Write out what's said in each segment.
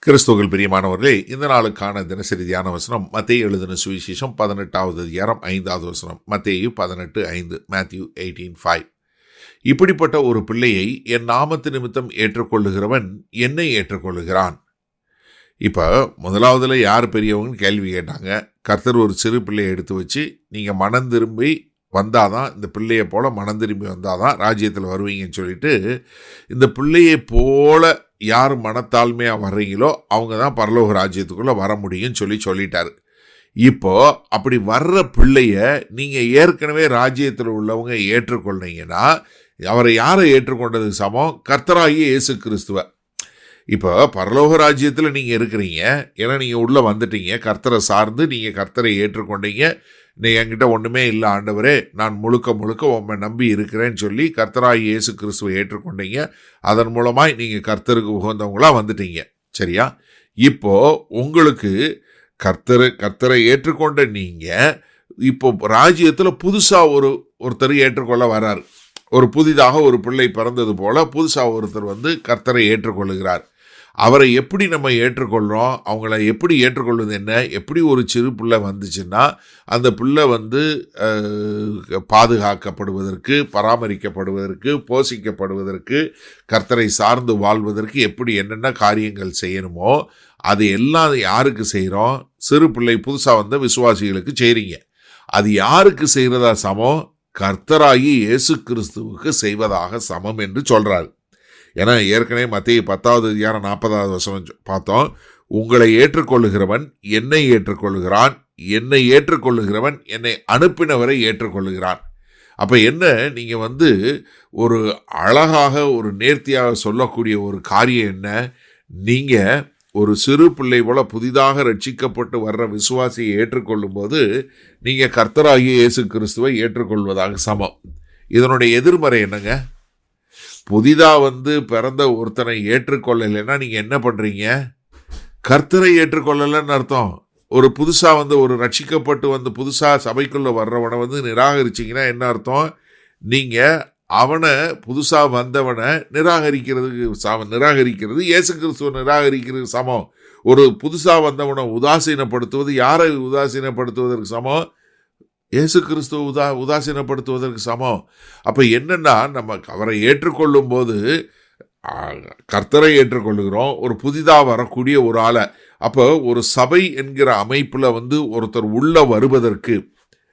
கிறிஸ்துவுக்குள் பிரியமானவர்களே, இந்த நாளுக்கான தினசரி தியான வசனம் மத்தேயு எழுதின சுவிசேஷம் 18வது அதிகாரம் 5வது வசனம். மத்தேயு 18:5, மேத்யூ 18:5. இப்படிப்பட்ட ஒரு பிள்ளையை என் நாமத்து நிமித்தம் ஏற்றுக்கொள்ளுகிறவன் என்னை ஏற்றுக்கொள்ளுகிறான். இப்போ முதலாவதுல யார் பெரியவங்கன்னு கேள்வி கேட்டாங்க. கர்த்தர் ஒரு சிறு பிள்ளையை எடுத்து வச்சு, நீங்கள் மனம் திரும்பி வந்தாதான், இந்த பிள்ளையை போல மனம் திரும்பி வந்தாதான் ராஜ்யத்தில் வருவீங்கன்னு சொல்லிட்டு, இந்த பிள்ளையை போல யார் மனத்தாழ்மையாக வர்றீங்களோ அவங்க தான் பரலோக ராஜ்யத்துக்குள்ளே வர முடியும்னு சொல்லிட்டாரு. இப்போ அப்படி வர்ற பிள்ளைய நீங்கள் ஏற்கனவே ராஜ்யத்தில் உள்ளவங்க ஏற்றுக்கொள்றீங்கன்னா, அவரை யாரை ஏற்றுக்கொண்டதுக்கு சமம்? கர்த்தராகிய இயேசு கிறிஸ்துவ. இப்போ பரலோக ராஜ்யத்தில் நீங்கள் இருக்கிறீங்க, ஏன்னா நீங்கள் உள்ளே வந்துட்டீங்க, கர்த்தரை சார்ந்து நீங்கள் கர்த்தரை ஏற்றுக்கொண்டீங்க. நீ என்கிட்ட ஒன்றுமே இல்லை ஆண்டவரே, நான் முழுக்க உம்மை நம்பி இருக்கிறேன்னு சொல்லி கர்த்தராகிய இயேசு கிறிஸ்துவை ஏற்றுக்கொண்டீங்க. அதன் மூலமாய் நீங்கள் கர்த்தருக்கு உகந்தவங்களாக வந்துட்டீங்க. சரியா? இப்போ உங்களுக்கு கர்த்தரை ஏற்றுக்கொண்ட நீங்கள் இப்போ ராஜ்யத்தில் புதுசாக ஒருத்தர் ஏற்றுக்கொள்ள வர்றார். புதிதாக ஒரு பிள்ளை பிறந்தது போல புதுசாக ஒருத்தர் கர்த்தரை ஏற்றுக்கொள்ளுகிறார். அவரை எப்படி நம்ம ஏற்றுக்கொள்கிறோம்? அவங்கள எப்படி ஏற்றுக்கொள்வது என்ன? எப்படி ஒரு சிறு பிள்ளை வந்துச்சுன்னா அந்த பிள்ளை பாதுகாக்கப்படுவதற்கு, பராமரிக்கப்படுவதற்கு, போஷிக்கப்படுவதற்கு, கர்த்தரை சார்ந்து வாழ்வதற்கு எப்படி என்னென்ன காரியங்கள் செய்யணுமோ அது எல்லாம் யாருக்கு செய்கிறோம்? சிறு பிள்ளை புதுசாக வந்த விசுவாசிகளுக்கு செய்கிறீங்க. அது யாருக்கு செய்கிறதா சமம்? கர்த்தராகி இயேசு கிறிஸ்துவுக்கு செய்வதாக சமம் என்று சொல்கிறார். ஏன்னா ஏற்கனவே மத்தேயு 10வது அதிகாரம் 40வது வசனம் பார்த்தோம். உங்களை ஏற்றுக்கொள்ளுகிறவன் என்னை ஏற்றுக்கொள்ளுகிறான், என்னை ஏற்றுக்கொள்ளுகிறவன் என்னை அனுப்பினவரை ஏற்றுக்கொள்ளுகிறான். அப்போ என்ன, நீங்கள் ஒரு அழகாக ஒரு நேர்த்தியாக சொல்லக்கூடிய ஒரு காரியம் என்ன? நீங்கள் ஒரு சிறு பிள்ளை போல புதிதாக ரட்சிக்கப்பட்டு வர்ற விசுவாசியை ஏற்றுக்கொள்ளும் போது நீங்கள் கர்த்தராகிய இயேசு கிறிஸ்துவை ஏற்றுக்கொள்வதாக சமம். இதனுடைய எதிர்மறை என்னங்க? புதிதாக பிறந்த ஒருத்தனை ஏற்றுக்கொள்ளலைன்னா நீங்கள் என்ன பண்ணுறீங்க? கர்த்தரை ஏற்றுக்கொள்ளலைன்னு அர்த்தம். ஒரு புதுசாக ஒரு ரட்சிக்கப்பட்டு புதுசாக சபைக்குள்ளே வர்றவனை நிராகரிச்சிங்கன்னா என்ன அர்த்தம்? நீங்கள் அவனை புதுசாக வந்தவனை நிராகரிக்கிறது இயேசு கிறிஸ்துவை நிராகரிக்கிறது சமம். ஒரு புதுசாக வந்தவனை உதாசீனப்படுத்துவது யாரை உதாசீனப்படுத்துவதற்கு சமம்? இயேசு கிறிஸ்துவ உதாசீனப்படுத்துவதற்கு சமம். அப்போ என்னென்னா, நம்ம அவரை ஏற்றுக்கொள்ளும் போது கர்த்தரை ஏற்றுக்கொள்ளுகிறோம், ஒரு புதிதாக வரக்கூடிய ஒரு ஆளை. அப்போ ஒரு சபை என்கிற அமைப்பில் ஒருத்தர் உள்ள வருவதற்கு,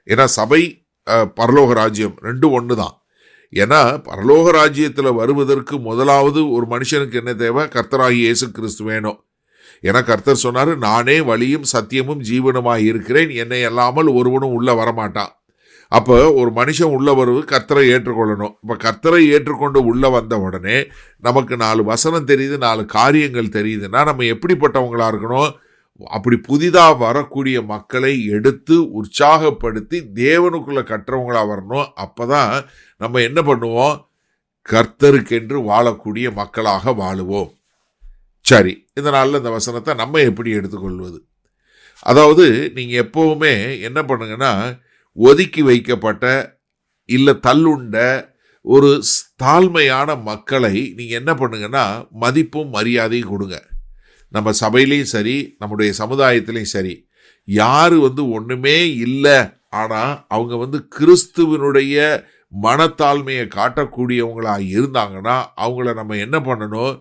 ஏன்னா சபை பரலோக ராஜ்யம் ரெண்டும் ஒன்று தான். ஏன்னா பரலோக ராஜ்யத்தில் வருவதற்கு முதலாவது ஒரு மனுஷனுக்கு என்ன தேவை? கர்த்தராகிய இயேசு கிறிஸ்து வேணும். ஏன்னா கர்த்தர் சொன்னார், நானே வழியும் சத்தியமும் ஜீவனுமாய் இருக்கிறேன், என்னை அல்லாமல் ஒருவனும் உள்ளே வரமாட்டான். அப்போ ஒரு மனுஷன் உள்ள வருவது கர்த்தரை ஏற்றுக்கொள்ளணும். இப்போ கர்த்தரை ஏற்றுக்கொண்டு உள்ளே வந்த உடனே நமக்கு 4 வசனம் தெரியுது, 4 காரியங்கள் தெரியுதுன்னா நம்ம எப்படிப்பட்டவங்களா இருக்கணும்? அப்படி புதிதாக வரக்கூடிய மக்களை எடுத்து உற்சாகப்படுத்தி தேவனுக்குள்ளே கட்டுறவங்களா வரணும். அப்போ தான் நம்ம என்ன பண்ணுவோம்? கர்த்தருக்கென்று வாழக்கூடிய மக்களாக வாழுவோம். சரி, இதனால் இந்த வசனத்தை நம்ம எப்படி எடுத்துக்கொள்வது? அதாவது நீங்கள் எப்போவுமே என்ன பண்ணுங்கன்னா, ஒதுக்கி வைக்கப்பட்ட இல்லை தள்ளுண்ட ஒரு தாழ்மையான மக்களை நீங்கள் என்ன பண்ணுங்கன்னா மதிப்பும் மரியாதையும் கொடுங்க. நம்ம சபையிலையும் சரி, நம்முடைய சமுதாயத்திலையும் சரி, யார் ஒன்றுமே இல்லை ஆனால் அவங்க கிறிஸ்துவனுடைய மனத்தாழ்மையை காட்டக்கூடியவங்களாக இருந்தாங்கன்னா அவங்கள நம்ம என்ன பண்ணணும்?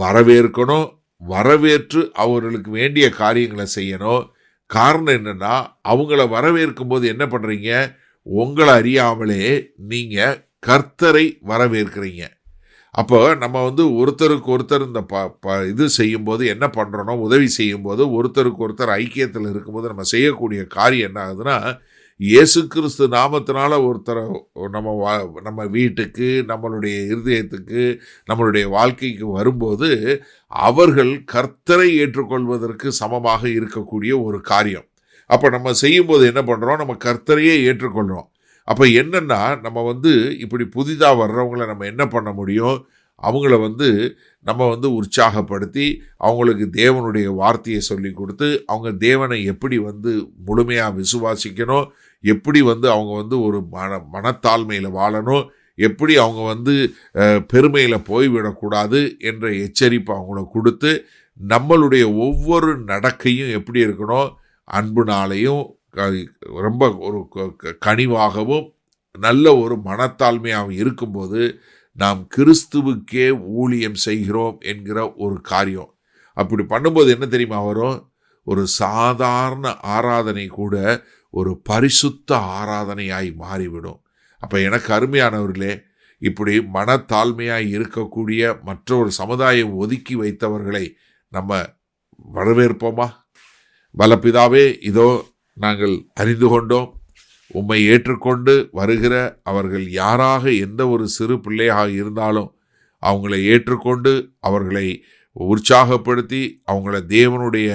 வரவேற்கணும். வரவேற்று அவர்களுக்கு வேண்டிய காரியங்களை செய்யணும். காரணம் என்னென்னா, அவங்கள வரவேற்கும் போது என்ன பண்ணுறீங்க? உங்களை அறியாமலே நீங்கள் கர்த்தரை வரவேற்கிறீங்க. அப்போ நம்ம ஒருத்தருக்கு ஒருத்தர் இந்த இது செய்யும்போது என்ன பண்ணுறோன்னா, உதவி செய்யும்போது ஒருத்தருக்கு ஒருத்தர் ஐக்கியத்தில் இருக்கும்போது நம்ம செய்யக்கூடிய காரியம் என்ன ஆகுதுன்னா, இயேசு கிறிஸ்து நாமத்தினால ஒருத்தரை நம்ம வீட்டுக்கு, நம்மளுடைய இருதயத்துக்கு, நம்மளுடைய வாழ்க்கைக்கு வரும்போது அவர்கள் கர்த்தரை ஏற்றுக்கொள்வதற்கு சமமாக இருக்கக்கூடிய ஒரு காரியம். அப்போ நம்ம செய்யும்போது என்ன பண்ணுறோம்? நம்ம கர்த்தரையே ஏற்றுக்கொள்கிறோம். அப்போ என்னென்னா, நம்ம இப்படி புதிதாக வர்றவங்களை நம்ம என்ன பண்ண முடியும்? அவங்கள நம்ம உற்சாகப்படுத்தி அவங்களுக்கு தேவனுடைய வார்த்தையை சொல்லி கொடுத்து, அவங்க தேவனை எப்படி முழுமையாக விசுவாசிக்கணும், எப்படி அவங்க ஒரு மனத்தாழ்மையில் வாழணும், எப்படி அவங்க பெருமையில் போய்விடக்கூடாது என்ற எச்சரிப்பை அவங்கள கொடுத்து நம்மளுடைய ஒவ்வொரு நடக்கையும் எப்படி இருக்கணும்? அன்புனாலையும் ரொம்ப ஒரு கனிவாகவும் நல்ல ஒரு மனத்தாழ்மையாகவும் இருக்கும்போது நாம் கிறிஸ்துவுக்கே ஊழியம் செய்கிறோம் என்கிற ஒரு காரியம். அப்படி பண்ணும்போது என்ன தெரியுமா வரும்? ஒரு சாதாரண ஆராதனை கூட ஒரு பரிசுத்த ஆராதனையாய் மாறிவிடும். அப்போ எனக்கு அருமையானவர்களே, இப்படி மனத்தாழ்மையாய் இருக்கக்கூடிய மற்றொரு சமுதாயம் ஒதுக்கி வைத்தவர்களை நம்ம வரவேற்போமா? பலபிதாவே, இதோ நாங்கள் அறிந்து கொண்டோம், உம்மை ஏற்றுக்கொண்டு வருகிற அவர்கள் யாராக எந்த ஒரு சிறு பிள்ளையாக இருந்தாலும் அவங்களை ஏற்றுக்கொண்டு அவர்களை உற்சாகப்படுத்தி அவங்கள தேவனுடைய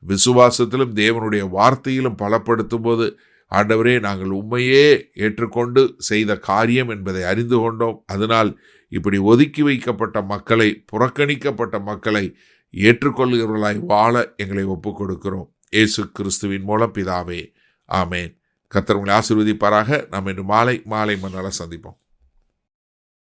விசுவாசத்திலும் தேவனுடைய வார்த்தையிலும் பலப்படுத்தும் போது, ஆண்டவரே, நாங்கள் உம்மையே ஏற்றுக்கொண்டு செய்த காரியம் என்பதை அறிந்து கொண்டோம். அதனால் இப்படி ஒதுக்கி வைக்கப்பட்ட மக்களை, புறக்கணிக்கப்பட்ட மக்களை ஏற்றுக்கொள்கிறவர்களாய் வாழ எங்களை ஒப்புக் கொடுக்கிறோம். இயேசு கிறிஸ்துவின் மூலம் பிதாவே, ஆமேன். கர்த்தர் உங்களை ஆசீர்வதிப்பாராக. நாம் இன்று மாலை மன்னரை சந்திப்போம்.